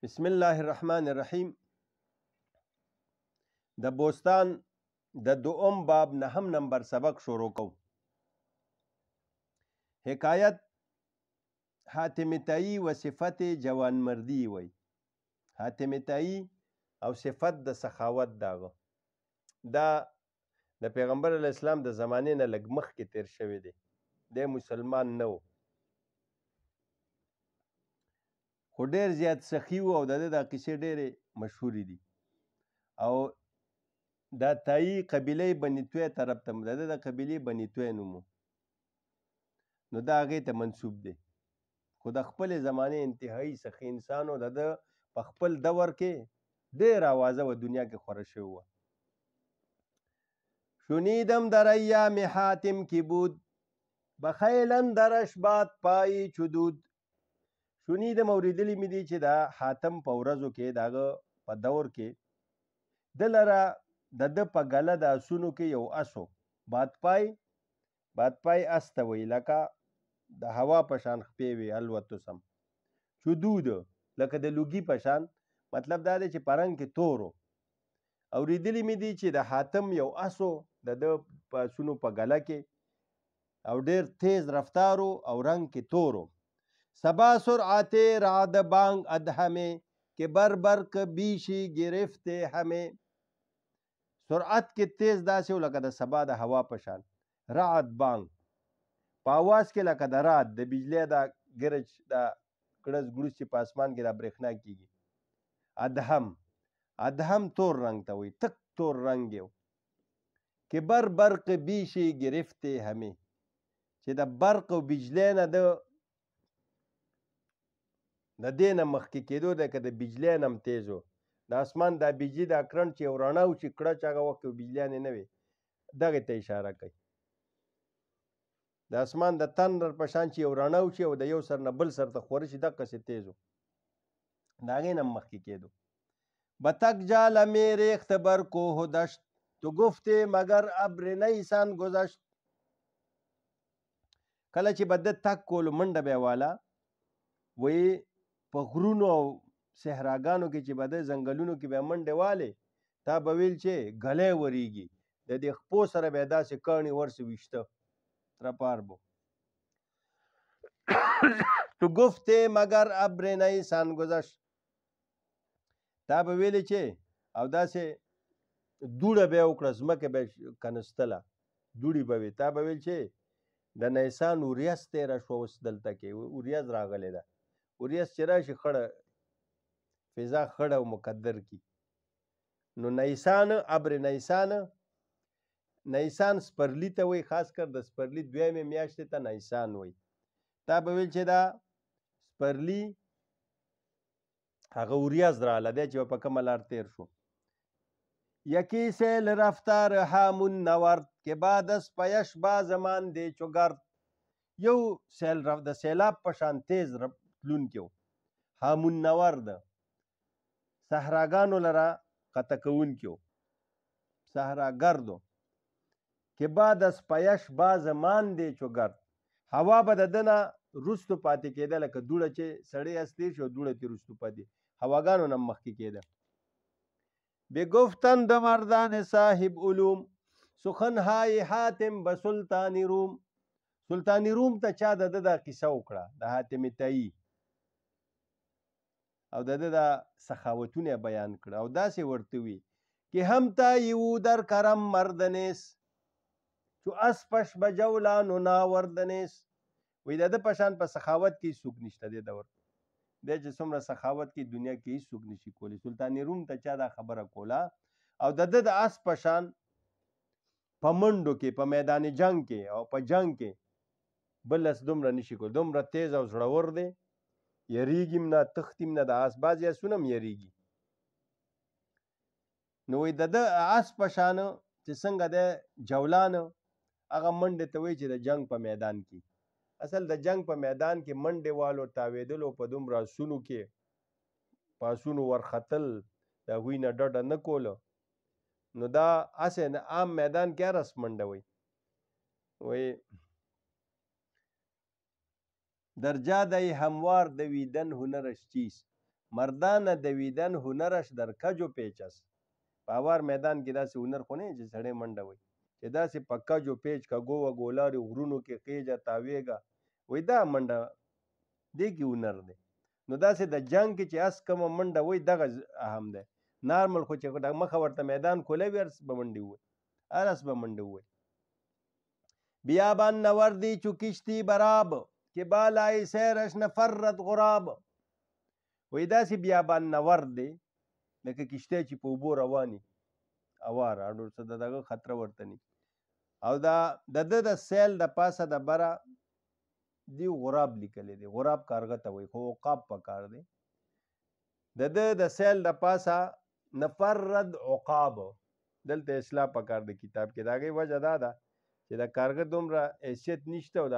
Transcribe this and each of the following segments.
بسم الله الرحمن الرحیم. د بوستان د دوم باب نهم نمبر سبق شروع کو. حکایت حاتم طایی و صفت جوانمردی وی. حاتم طایی او صفت د سخاوت داغه دا د پیغمبر علیه السلام د زمانې نه لږ مخکې تیر شوی دی. د مسلمان نه و خو ډېر زیات سخي و او د ده دا کیسې ډېرې مشهورې دي. او دا طایی قبیله بني توی طرف ته د ده د قبیلې بني توی نوم نو دا هغې ته منسوب دی. خو د خپلې زمانې انتهایی سخي انسان و. د ده په خپل دور کې ډېر اوازه و دنیا کې خوره شوې وه. شنیدم در ایام حاتم کی بود بخیلن درش باد پای چدود. شنیدم اوریدلی مې دي چې د حاتم په ورځو کې د هغه په دور کې ده لره د ده په ګله د اسونو کې یو اسو بادپای اس ته وایي لکه د هوا په شان خپې وي الوتو سم. چدود لکه د لوګي په شان، مطلب دا دی چې په رنګ کې تورو. اوریدلی مې دي چې د حاتم یو اسو د ده په اسونو په ګله کې او ډېر تیز رفتارو او رنگ کې تورو. سبا سرعت رعد بانگ ادهمه که بر برق بیشی گرفته همه. سرعت کې تیز داسې و لکه د سبا د هوا په شان. رعد بانگ په اواز کې لکه د رعد د بجلی دا ګرج دا ګړز ګړوز چې په اسمان کې دا برېښنا کېږي. ادهم تور رنگ ته وایي، تک تور رنگ یو. که بر برق بیشی گرفته همه چې د برق او بجلی نه د دې نه مخکې کېدو دی که د بجلی نه هم تیز و. د اسمان دا بجلي دا کرنټ چې یو رڼا و چې کړچ هغه وخت کې بجلیانې نه وې، دغې ته اشاره کوي. د اسمان د تندر په شان چې یو رڼا و چې او د یو سر نه بل سر ته خوره شي دقسې تیز و، د هغې نه هم مخکې کېدو. بتک جال میرے اختبر کوه دشت تو گفته مگر ابر نیسان گذشت. کله چې به ده تک کولو منډه به یې واله وایي په غرونو او صحراګانو کې چې به ده ځنګلونو کې به یې منډې والې تا به ویل چې ګلی ورېږي، د دې خپو سره به یې داسې کاڼي ورسې ویشته ترپار بو. تو گفته مگر ابر نیسان گذشت، تا به ویلې چې او داسې دوړه به یې وکړه ځمکه به یې کنستله دوړې به وې، تا به ویل چې د نیسان وریځ تېره شوه اوس دلته کې وریځ راغلې ده. وریځ چې راشي خړه فضا خړه او مقدر کی. نو نیسان ابر نیسان سپرلی ته وایي، خاص کر د سپرلی دویمې میاشتې ته نیسان وایي. تا به ویل چې دا سپرلی هغه وریځ راغله دی چې په کومه لار تیر شو. یکی سیل رفتار هامون نورد که بعد از پیش با زمان دی چوگرد. یو سیل د سیلاب په شان تیز تلونکی و. هامون نورد صحراګانو لره قطع کوونکی و، صحراګردو. که بعد از پیش با زمان دی چوگرد، هوا به د ده نه رستو پاتې کېده لکه دوړه چې سړی اس تیر شي او دوړه ترې رستو پاتې هواګانو نه مخکې کېده. بگفتند مردان صاحب علوم سخنهای حاتم به سلطان روم. سلطان روم ته چا د ده دا قصه وکړه د حاتم طایی او د ده دا سخاوتونه بیان کړه او داسې ورته وي که هم طایی او در کرم مردنیست چو اسپش به جولان و ناوردنیست. وایي د ده په شان په سخاوت کې هېڅوک نشته دې دور دی چې څومره سخاوت کې دنیا کې هېڅوک نشي کولی. سلطان روم ته چا دا خبره کوله او د ده د اس په شان په منډو کې په میدان جنگ کې او په جنگ کې بل اس دومره نشي کولی، دومره تیز او زړور دی، یریږي هم نه تښتي هم نه. د اس بعضې اسونه هم یریږي. نو وایي د ده اس په شان چې څنګه دی جولان هغه منډې ته وایي چې د جنگ په میدان کې اصل د جنگ په میدان کې منډې والو تاوېدلو په دومره اسونو کې په اسونو ورختل د هغوی نه ډډه نه کوله. نو دا هسې عام میدان کې هر اس منډه وایي در جاده هموار دویدن هنرش چیست مردانه دویدن هنرش در کج و پیچ است. په هوار میدان کې داسې هنر خو نه چې سړی منډه وي چې داسې په کج و پیچ کږو وږو لارې غرونو کې خیجه تاویږه وایي دا منډه دې کې هنر دی. نو داسې د جنګ کې چې اس کومه منډه وایي دغه اهم دی. نارمل خو چې مخه ورته میدان کولی وي هر څه به منډې ووایي هر اس به منډه ووایي. بیابان نوردی چو کشتی براب که بالای سیرش نفرت غراب. وایي داسې بیابان نورد دی لکه کشتی چې په اوبو رواني اوار اړو څه د دغه خطره ورته ني او دا د ده د سیل د پاسه د بره دی غراب لیکلی دی. غراب کارغه ته وایي خو عقاب پکار دی. د ده د سیل د پاسه نفرد عقاب دلته اصلاح پکار دی کتاب کې. د هغې وجه دا ده چې د کارغه دومره حیثیت نشته او د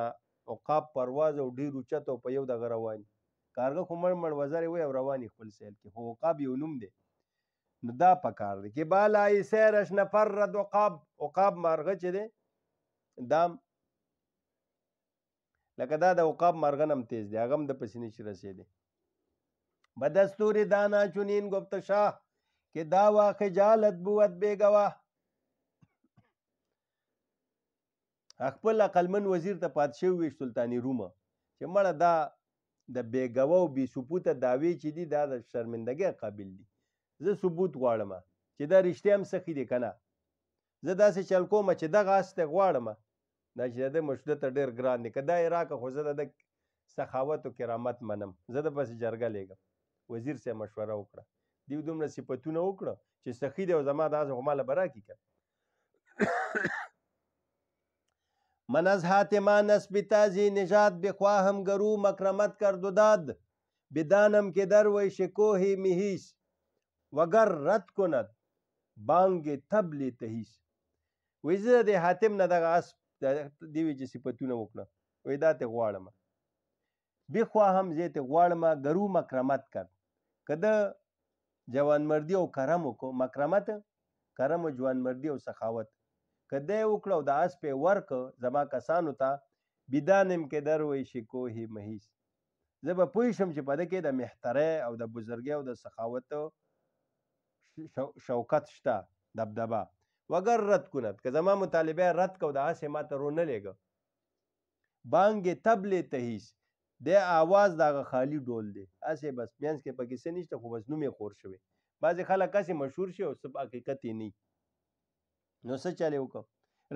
عقاب پرواز او ډېر اوچت او په یو دغه رواني. کارغه خو مړ مړ وزرې وایي او رواني خپل سیل کې خو عقاب یو نوم دی. نو دا پکار دی که بالای سیرش نفرد عقاب. عقاب مارغه چې دی دام لکه دا د عقاب مارغه هم تیز دی هغه هم د پسې نشي رسېدی. بدستور دانا چنین گفت شاه که داوا خجالت بود بېګواه. خپل عقلمن وزیر ته پاتې شوی وي سلطاني رومه چې مړه دا د بېګوه او بې ثبوته دعوې چې دي دا د شرمندګۍ قابل دي. زه ثبوت غواړم چې دا رښتیا هم سخي دی که نه. زه داسې چل کوم چې دغه اس ته غواړم دا چې د ده مشده ته ډېر ګران دی که دا یې راکړه خو زه د ده سخاوت و کرامت منم. زه د پسې جرګه لیږم. وزیر صاحب مشوره وکړه. دیو دومره صفتونه وکړه چې سخي دی او زما داسې خو ماله به راکړي که من از حاتمان اسب تازی نژاد بخواهم گرو مکرمت کرد و داد بدانم که در وی شکوه مهیس وگر رد کند بانگ تبل تهیس. وی زه د حاتم نه دغه اسب دیوی چې صفتونه وکړه وی دا ته غواړم بخواهم زه ته غواړم ګرو مکرمت کرد که ده جوانمردي او کرم وکړو مکرمت کرم او جوانمردي او سخاوت که ده یې وکړه او د اسب یې ورکړه زما کسانو ته بدانم که در وی شکوه مهیس زه به پوه شم چې په ده کې د محترۍ او د بزرګۍ او د سخاوت شوکت شته دبدبه. وگر رد کند که زما مطالبه رد کو د هسې ما ته رونه لېږه بانګ تبل تهیس د آواز د هغه خالي ډول دی هسې بس مینځ کې پکې څه نشته خو بس نوم یې خور شوی. بعضې خلک هسې مشهور شي او څه حقیقت یې نه نو څه چل یې وکړه.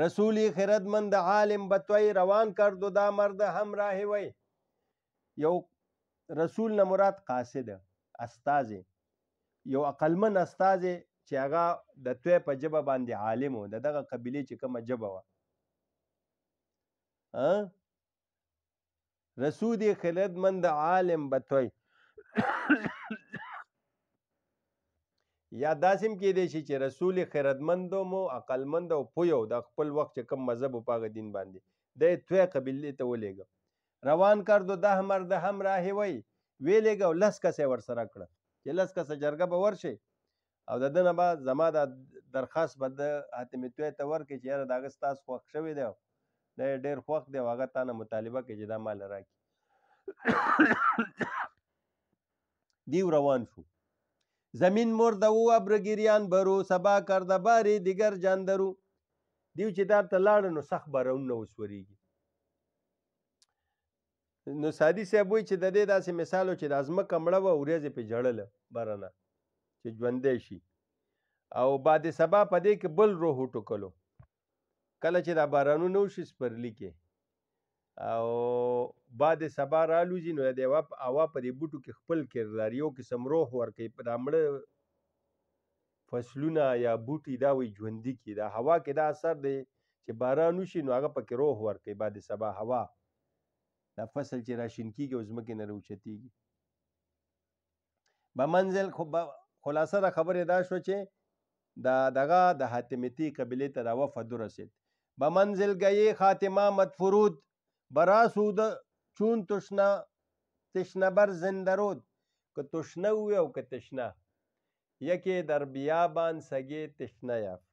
رسولی خردمند عالم بتوی روان کرد و دا مرد همراه وی. یو رسول نه مراد قاصد استازی یو عقلمن استازی چې هغه د توی په ژبه باندې عالم و د دغه قبیلې چې کومه ژبه وه رسول خردمند عالم بتوی یا داسې هم کېدی شي چې رسول خردمند مو عقلمند او پوه و د خپل وخت چې کوم مذهب و په هغه دین باندې د یې توی قبیلې ته ولېږه. روان کرد و ده مرد همراه وی ویلېږه او 10 کسه یې ورسره کړه چې 10 کسه جرګه به ورشي او د ده نه به زما د درخواست به د حاتم طوی ته ورکړي چې یاره د هغه ستاسو خوښ شوی دی او دی یې ډېر خوښ دی او هغه تا نه مطالبه کوي چې دا ماله راکړي. دیو روان شو. زمین مرده او ابر گریان برو سبا کرده باری دیگر جان درو. دیو چې دا ته لاړه نو سخت بارانونه وسورېږي. نو سادي صاحب وایي چې د دې داسې مثال و چې د ځمکه مړه وه ورېځې پې جړله بارانه چې ژوندی شي او بعد سبا په دې کې بل روح وټوکلو کله چې دا بارانونه وشي سپرلي کې او بعد سبا رالوځي نو د هوا په دې بوټو کې خپل کردار یو قسم روح ورکوي په دا مړه فصلونه یا بوټي دا وایي ژوندي کړي. دا هوا کې دا اثر دی چې باران وشي نو هغه پکې روح ورکوي بعد سبا هوا دا فصل چې راشین کېږي او ځمکې نه راوچتېږي. به منزل خلاصه د خبرې دا شوه چې دغه د حاتمیتي قبیلې ته دا وفد ورسېد. به منزل گیې خاتمه مدفرود براسود چون تشنه بر زنده رود. که تشنه وي او که تشنه یکی در بیابان سگې تشنه یافت.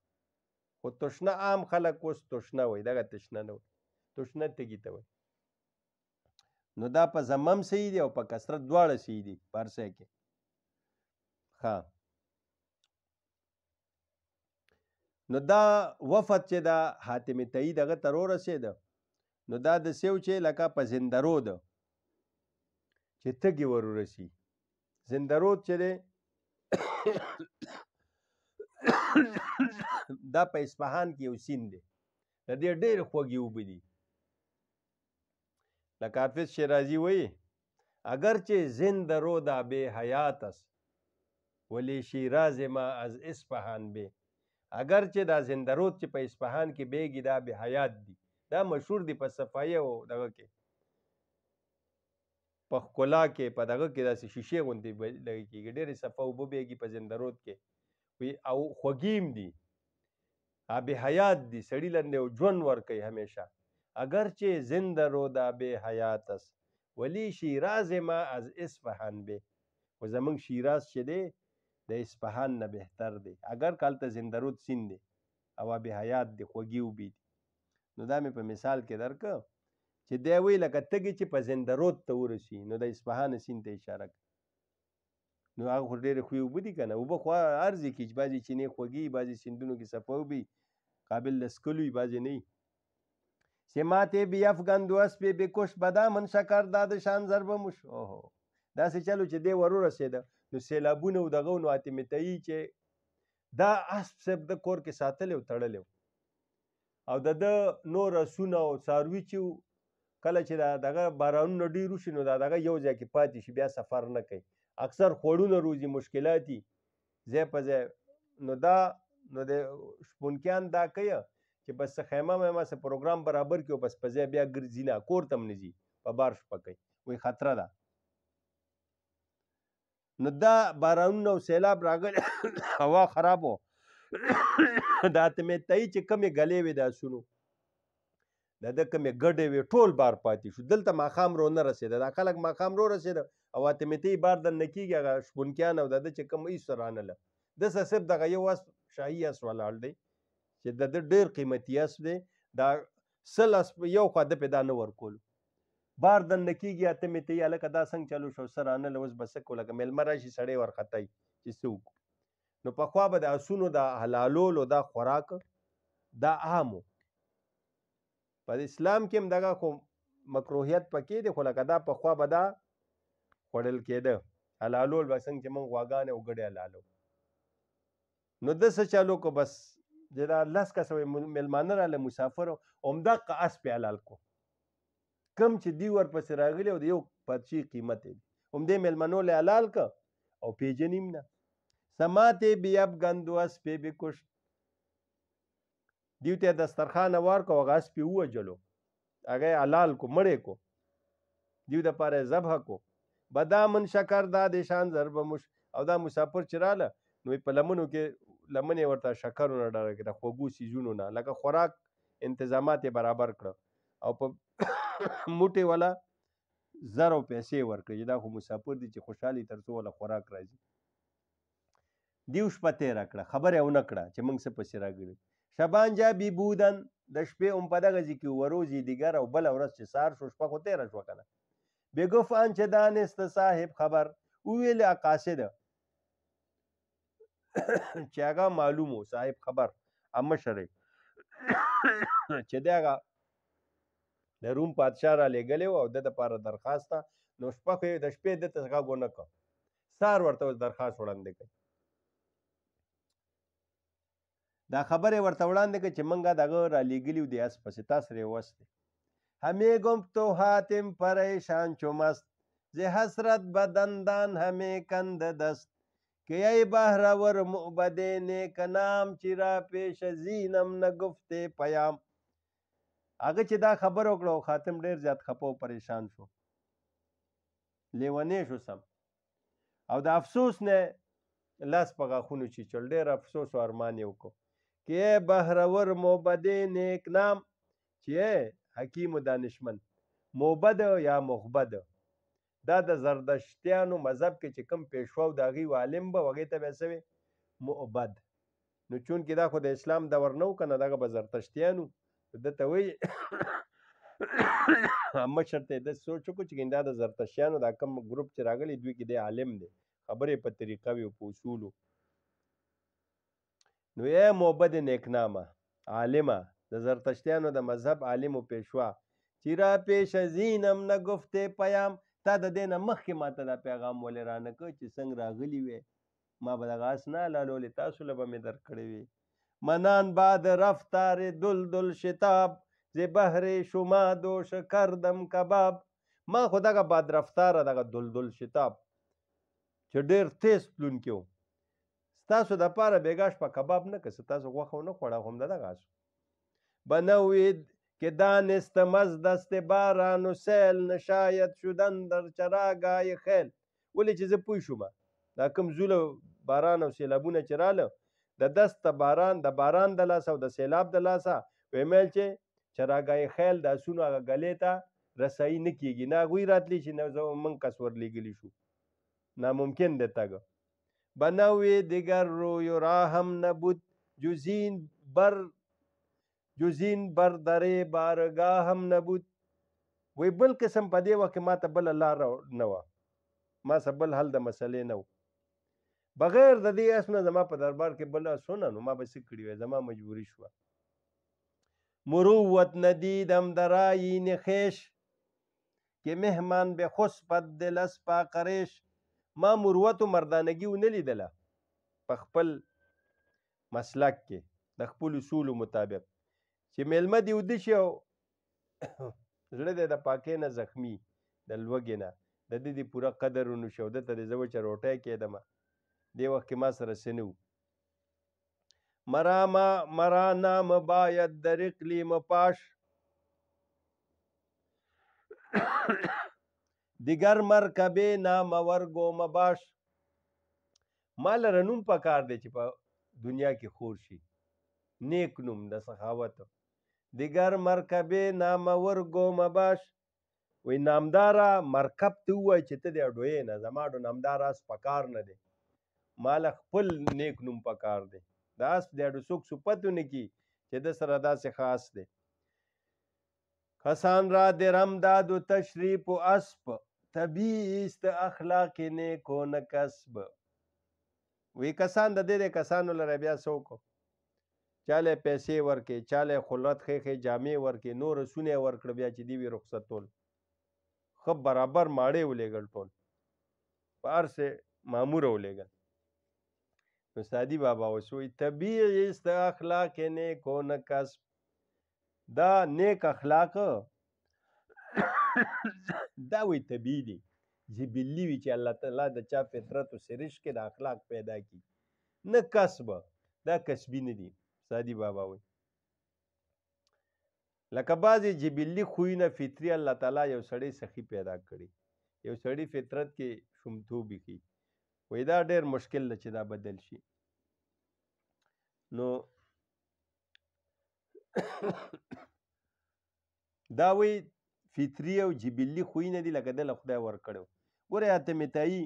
خو تشنه عام خلک اوس تشنه وایي دغه تشنه نه وایي تشنه تږي ته وایي. نو دا په ضمم صحیح دی او په کثرت دواړه صحیح دي په هر ځای کې. ها نو دا وفد چې دا حاتم طیی دغه ته ورسېده نو دا د سیو چې لکه په زندرود چې تږي ورورسي زندرود چې دی دا په اصفهان کې یو سیند دی د دې ډېرې خوږې اوبه دي لکه حافظ شیرازي وایي اگرچه زندرودا به حیات است ولی شیراز ما از اصفهان به اگرچه دا زندرود چې په اصفهان کې بیږي دا به حیات دي دا مشهور دی په صفایه او دغه کې په ښکلا کې په دغه کې داسې شیشې غوندې لګې کېږي ډېرې صفه اوبه بیږي په زندرود کې وي او خوږیم دي آب حیات دي سړي لنډې او ژوند ورکوي همیشه اگرچه زندرودا به حیات است ولی شیراز ما از اصفهان به و زمونږ شیراز چې دی د اصفهان نه بهتر دی اگر کالته زندرود سیند دی او آب حیات دی خوږې اوبه دي نو دا مې په مثال کې درکړه چې دی وایي لکه تږي چې په زندرود ته ورسي نو د اصفهان سیند ته اشاره کوي نو هغه خو ډېرې ښې اوبه دي که نه اوبه خو هر ځای کې چې بعضې چینې خوږې بعضې سیندونو کې صفه اوبه قابل د څښلو وي بعضې نه وي سمات بیفگند و اسب بکش بدامن شکر داد شان ضربه مش اوهو داسې چلو چې دی ور ورسېده نو سیلابونه و دغه نو حاتم طیی چې دا اسب صاحب د کور کې ساتلی او تړلی او د ده نور اسونه او څاروي چې کله چې دغه بارانونه ډېر وشي نو دا دغه یو ځای کې پاتې شي بیا سفر نه کوي اکثر خوړونه روزي مشکلات دي ځای په ځای نو دا نو د شپونکیان دا کوي چې بس خیمه مېمه څه پروګرام برابر کړي او بس په ځای بیا ګرځي نه کور ته هم نه ځي په بار شپه کوي وایي خطره ده نو دا بارانونه او سیلاب راغلی هوا خراب و د حاتم طیی چې کمې گلې وې د اسونو د ده کمې ګډې وې ټول بار پاتې شو دلته ماښام رو نه رسېده دا خلک ماښام رو رسېده او حاتم طیی بار دننه کېږي هغه شپونکیان او د ده چې کوم هېڅ رانله دسه صرف دغه یو اس شاهي اس ولاړ دی چې د ده ډېر قیمتي اسب دی دا سل اسب یو خوا ده پې دا نه ورکولو بار دننه کېږي حاتم طیی هلکه دا څنګه چلو شو څه رانله اوس به څه کړو لکه میلمه راشي سړی ورختئ چې څه وکړو نو پخوا به د اسونو دا حلالولو دا خوراک دا عام و په اسلام کې هم دغه خو مکروهیت پکې دی خو لکه دا پخوا به دا خوړل کېده حلالول به څنګه چې موږ غواګانې او ګډې حلالو نو ده څه چلو کو بس چې دا لس کسه میلمانه راله مسافر همدغه اس پې حلال کو کم چې دی ورپسې راغلي او د یو پرچی قیمت یې همدې میلمنو له حلال که او پیژنیم نه سمات بیفگند و اسب بکشت دیو ته دسترخوان وار کو هغه اس پې ووجلو هغه یې حلال کو مړې کو دیو دپاره یې ذبح کو بدامن شکر دا د شان ضربه مش او دا مسافر چې راله نو په لمنو کې لمنې ورته شکرونه ډاره کړه خوږو څیزونو نه لکه خوراک انتظامات یې برابر کړه او په موټې والا زر او پیسې ورکړي دا خو مسافر دي چې خوشحالي تر څو والا خوراک راځي دیو شپه تېره کړه خبره یې ونه کړه چې موږ څه پسې راغلي شبانجا بی بودن د شپې هم په دغه ځای کې وروځي دیګر او بله ورځ چې سهار شو شپه خو تېره شوه که نه بګف آنچه دانست صاحب خبر وویل قاصد چې هغه معلوم و صاحب خبر مشر چې دی هغه د روم پادشاه را لېږلی و او ده دپاره درخواست ته نو شپه خو یې د شپې ده ته غږ ونه کړ سهار ورته درخواست وړاندې کړ دا خبر یې ورته وړاندې کړ چې موږ دغه را لېږلي و د اس پسې تا سره یې وس دی همه گفت و حاتم پریشان چو مست ز حسرت بدندان همه کند دست که ای بهرور معبد نیک نام چرا پیش زینم نگفته پیام هغه چې دا خبر وکړه او خاتم ډېر زیات خپه او پریشان شو لیونی شو سم او د افسوس نه لاس په غاښونو چیچل ډېر افسوس او ارمان یې وکړو که ای بهرور معبد نیک نام چې حکیم و دانشمند موبد یا مخبد دا د زردشتیانو مذهب کې چې کوم پیشوا او د هغوی عالم به هغې ته به یې څه معبد نو چونکې دا خو د اسلام دور نه و که نه دغه به زردشتیانو ده ته وایي مشر ته یې داسې سوچ وکړو چې دا د زردشتیانو دا کوم ګروپ چې راغلی دوی کې دی عالم دی خبرې په طریقه وي او په اصولو. نو ای موبد نیکنامه عالمه د زرتشتیانو د مذهب عالم و پیشوا چې را پیش زینم نه گفته پیام، تا د دې نه مخکې ما ته دا پیغام ولې رانه کړ چې څنګه راغلی وې، ما به دغه اس نه حلالولې، تاسو له به مې درکړی وې. منان بعد رفتار دلدل شتاب، ز بهر شما دوش کردم کباب. ما خو دغه باد رفتاره دغه دلدل شتاب چې ډېر تیز تلونکی و، ستاسو دپاره بېګا شپه کباب نه که ستاسو غوښه ونه خوړه، خو همدغه اس بنوید که دانستم از دست باران و سیل، نشاید شدن در چراگاه خیل. ولې چې زه پوه شوم دا کوم زوله باران او سیلابونه چې راله د دست باران د لاسه او د سیلاب د لاسه ویمیل چې چراگاه خیل د اسونو هغه ګلې ته رسایي نه کېږي، نه هغوی راتلی چې نه موږ کس ورلېږلی شو، ناممکن دی تګ. بنوی دیگر روی و راهم نبود، جزین بر دره بارگاه هم نبود. وی بل قسم په دې وخت کې ما ته بله لاره نه وه، ما سره بل حل د مسلې نه و، بغیر د دې اس نه زما په دربار کې بل اس ونه نو ما به څه کړي وی، زما مجبوري شوه. مروت ندیدم در آیین خویش، که مهمان به خسبت دل از پاقریش. ما مروت و مردانگی ونه لیدله په خپل مسلک کې د خپل اصولو مطابق، چې میلمه دې وده شي او زړه دی د پاکۍ نه زخمي د لوږې نه د دې دې پوره قدر ونه شي او دته دې زه وچه روټۍ کېدمه، دې وخت کې ما سره څه نه و. مرا نام باید در اقلیم پاش، دیگر مرکب نامور گوم باش. ما لره نوم پکار دی چې په دنیا کې خور شي، نیک نوم د سخاوت. دیگر مرکب نامور گوم باش، وی نامداره مرکب ته ووایي چې ته د اډویې نه، زما اډو نامدار اس پکار نه دی، ما له خپل نیک نوم پکار دی. د اس د اډو څوک صفت ونه کي چې د سره داسې خاص دی. کسان را درم داد و تشریف و اسب، طبیعی است اخلاق نیک و نه کسب. وی کسان د دې کسانو لره بیا څه وکړو، چاله پیسې ورکې، چاله خلوت ښې جامې ورکې، نور سونه یې ورکړه، بیا چې دی وي رخصتول ښه برابر ماړې ولیږل، ټول په هر څه ماموره ولیږل. نو سادي بابا اوس وایي طبیعي است اخلاق نیک و نه کسب. دا نیک اخلاق دا وایي طبیعي دي، جبلي وي چې الله تعالی د چا فطرت و سرش کې د اخلاق پیدا کی، نه کسب، دا کسبي نه دي. سادي بابا وایي لکه بعضې جبلي خویونه فطري الله تعالی یو سړی سخي پیدا کړي، یو سړی فطرت کې شومتوب وي، وایي دا ډېر مشکل ده چې دا بدل شي. نو دا وایي فطري او جبلي خویونه دي لکه دله خدای ورکړی. ګورئ حاتم طایی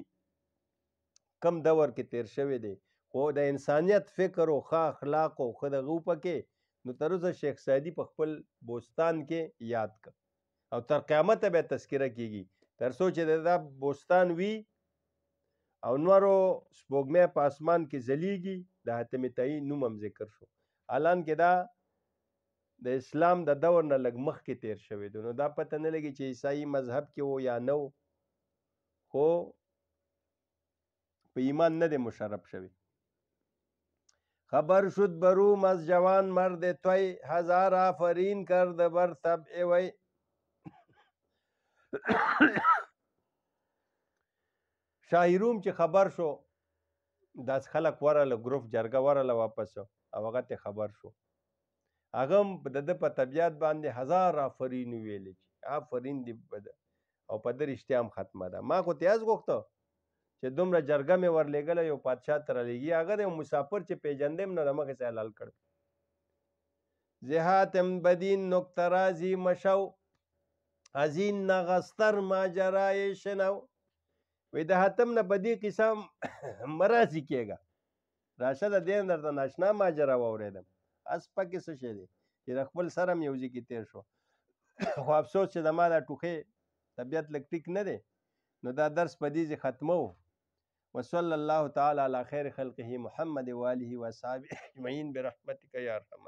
کم دور کې تیر شوی دی، خو د انسانیت فکر او ښه اخلاق او ښه دغه پکې، نو تر اوسه شیخ سعدي په خپل بوستان کې یاد کړ او تر قیامته به تذکره کیږي، تر څو چې دا بوستان وي او نورو سپوږمۍ په اسمان کې ځلیږي، د حاتم طایی نوم هم ذکر شو. الان کې دا د اسلام د دور نه لږ مخکې تیر شوی دی، نو دا پته نه لګي چې عیسائی مذهب کې و یا نه و، خو په ایمان نه دی مشرف شوی. خبر شد بروم از جوان مرد توی، هزار آفرین کرد بر طبع وی. شاهي روم چې خبر شو، داس خلک ورله ګروپ جرګه ورله واپس او هغه ته خبر شو، هغه هم د ده په طبیعت باندې هزار آفرین ویلې چې آفرین دی او په ده رښتیا هم ختمه ده. ما خو تیاز غوښته چې دومره جرګه مې ورلېږله یو پادشاه ته رالیږي، هغه د یو مسافر چې پیژندم نه د مخې څخه حلال کړ. ز حاتم بدین نکته رازی مشو، از این نغستر ماجرای شنو. وی د حاتم نه په دې قصه مرازي کېږه، راشه د دې درته ناشنا ماجرا واورېدم. اس پکې څه شی دی چې د خپل سره هم یو ځای کې تېر شو، خو افسوس چې د ما دا ټوخې طبیعت لږ ټیک نه دی، نو دا درس په دې ځای ختموو. وصلی الله تعالی علی خیر خلقه محمد و آله و اصحابه اجمعین برحمتک یا ارحم